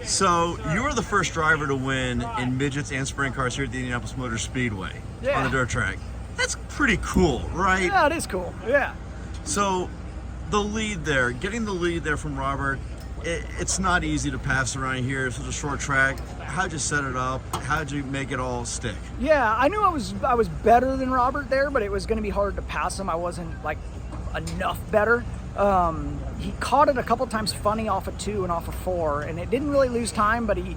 So you were the first driver to win in midgets and sprint cars here at the Indianapolis Motor Speedway on the dirt track. That's pretty cool, right? Yeah, it is cool. Yeah. So the lead there, getting the lead there from Robert, it's not easy to pass around here. It's a short track. How'd you set it up? How'd you make it all stick? Yeah, I knew I was better than Robert there, but it was going to be hard to pass him. I wasn't like enough better. He caught it a couple times funny off of 2 and off of 4, and it didn't really lose time, but he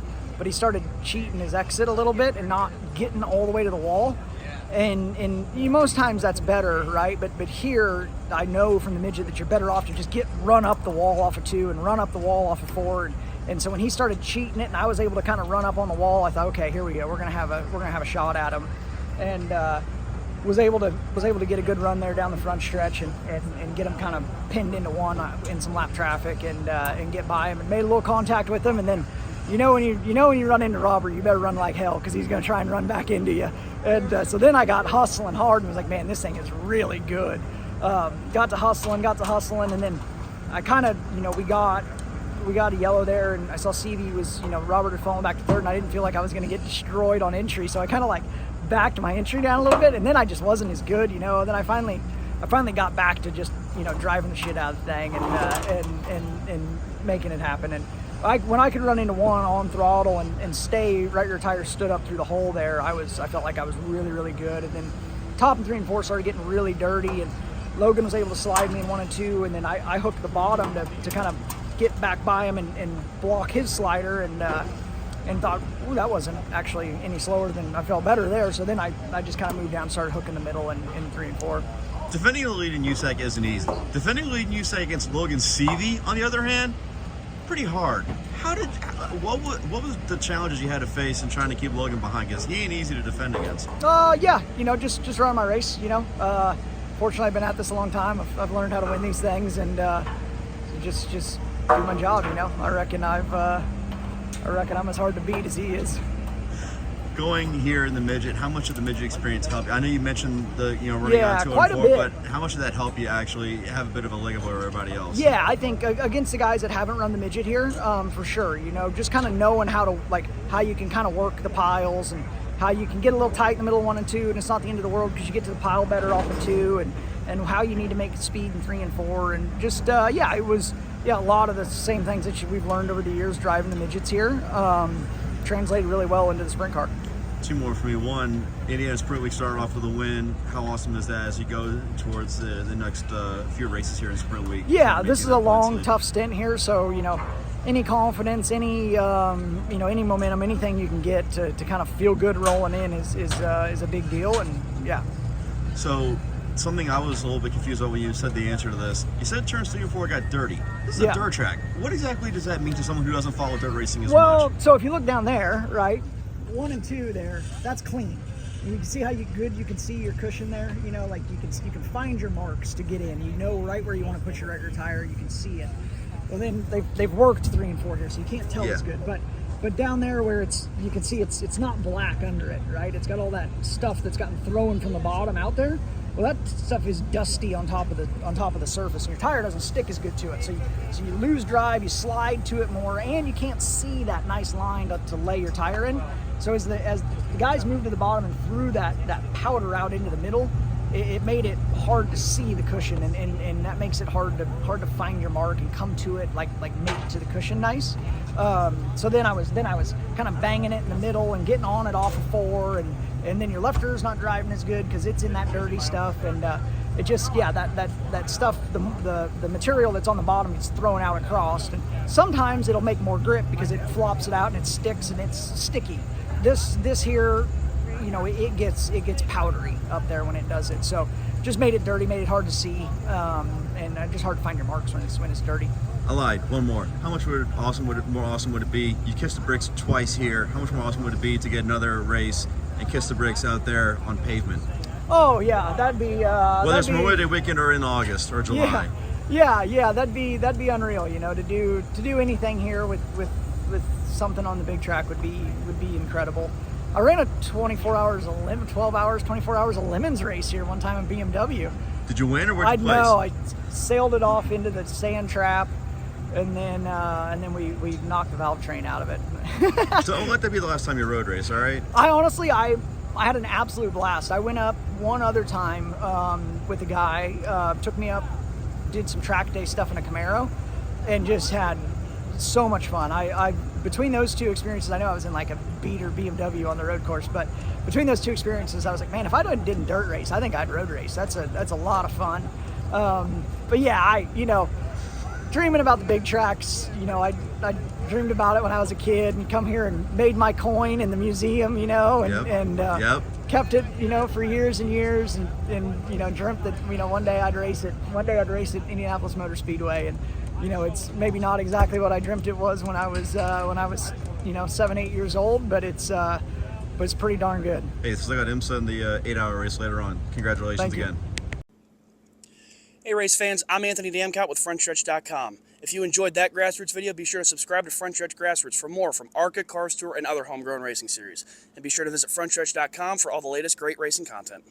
started cheating his exit a little bit and not getting all the way to the wall. And most times that's better, right? But here, I know from the midget that you're better off to just run up the wall off of 2 and run up the wall off of 4. And so when he started cheating it, and I was able to kind of run up on the wall, I thought, okay, here we go. We're gonna have a shot at him, and was able to get a good run there down the front stretch and get him kind of pinned into one in some lap traffic and get by him and made a little contact with him. And then when you run into Robert, you better run like hell because he's gonna try and run back into you. And so then I got hustling hard and was like, man, this thing is really good. Got to hustling, and then I kind of, we got a yellow there, and I saw CV was, Robert had fallen back to third, and I didn't feel like I was going to get destroyed on entry, so I kind of like backed my entry down a little bit, and then I just wasn't as good, and then I finally got back to just, driving the shit out of the thing and making it happen. And when I could run into one on throttle and stay right where your tires stood up through the hole there, I felt like I was really, really good. And then top and 3 and 4 started getting really dirty, and Logan was able to slide me in 1 and 2, and then I hooked the bottom to kind of get back by him and block his slider, and thought, ooh, that wasn't actually any slower than I felt better there. So then I just kind of moved down and started hooking the middle in 3 and 4. Defending the lead in USAC isn't easy. Defending the lead in USAC against Logan Seavey, on the other hand, pretty hard. What was the challenges you had to face in trying to keep Logan behind? Because he ain't easy to defend against. Yeah, just running my race. Fortunately, I've been at this a long time. I've learned how to win these things, and just do my job. I reckon I'm as hard to beat as he is. Going here in the midget, how much of the midget experience helped you? I know you mentioned the running on 2 quite and 4, but how much did that help you actually have a bit of a leg up over everybody else? Yeah, I think against the guys that haven't run the midget here, for sure. Just kind of knowing how you can kind of work the piles and how you can get a little tight in the middle of 1 and 2, and it's not the end of the world because you get to the pile better off of 2, and how you need to make speed in 3 and 4, and just it was a lot of the same things that we've learned over the years driving the midgets here. Translated really well into the sprint car. 2 more for me. 1, Indiana Sprint Week started off with a win. How awesome is that as you go towards the next few races here in Sprint Week? Yeah, this is a long, tough stint here, so any confidence, any any momentum, anything you can get to kind of feel good rolling in is a big deal, and yeah. So something I was a little bit confused about when you said the answer to this. You said turns 3 and 4 got dirty. This is a dirt track. What exactly does that mean to someone who doesn't follow dirt racing as much? Well, so if you look down there, right, 1 and 2 there, that's clean. And you can see how you can see your cushion there. Like you can find your marks to get in. Right where you want to put your rear tire. You can see it. Well, then they've worked 3 and 4 here, so you can't tell it's good. But down there where you can see it's not black under it, right? It's got all that stuff that's gotten thrown from the bottom out there. Well, that stuff is dusty on top of the surface, and your tire doesn't stick as good to it. So you lose drive, you slide to it more, and you can't see that nice line to lay your tire in. So as the guys moved to the bottom and threw that powder out into the middle, it made it hard to see the cushion, and that makes it hard to find your mark and come to it like make it to the cushion nice. So then I was kind of banging it in the middle and getting on it off of 4, and then your left rear's not driving as good because it's in that dirty stuff, and it just that stuff, the material that's on the bottom gets thrown out across, and sometimes it'll make more grip because it flops it out and it sticks and it's sticky. This here, it gets powdery up there when it does it. So just made it dirty, made it hard to see, and just hard to find your marks when it's dirty. I lied. 1 more. How much more awesome would it be? You kissed the bricks twice here. How much more awesome would it be to get another race and kiss the bricks out there on pavement? Oh yeah, that'd be. Whether it's Memorial Day weekend or in August or July. Yeah, that'd be unreal. To do anything here with something on the big track would be incredible. I ran a 24 hours of lemons race here one time in BMW. Did you win or where'd you place? No, I sailed it off into the sand trap, and then we knocked the valve train out of it. So don't let that be the last time you road race, all right? I honestly, I had an absolute blast. I went up one other time with a guy, took me up, did some track day stuff in a Camaro, and just had so much fun. I between those two experiences, I know I was in like a Beat or BMW on the road course, but between those two experiences, I was like, man, if I didn't dirt race, I think I'd road race. That's a lot of fun. But yeah, dreaming about the big tracks, I dreamed about it when I was a kid, and come here and made my coin in the museum, and kept it, for years and years, and dreamt that, one day I'd race it. One day I'd race at Indianapolis Motor Speedway, and it's maybe not exactly what I dreamt it was when I was 7-8 years old, but it's pretty darn good. Hey, so I got IMSA in the 8-hour race later on. Congratulations Thank you. again. Hey race fans, I'm Anthony Damcott with Frontstretch.com. If you enjoyed that Grassroots video, be sure to subscribe to Frontstretch Grassroots for more from ARCA, Cars Tour, and other homegrown racing series. And be sure to visit Frontstretch.com for all the latest great racing content.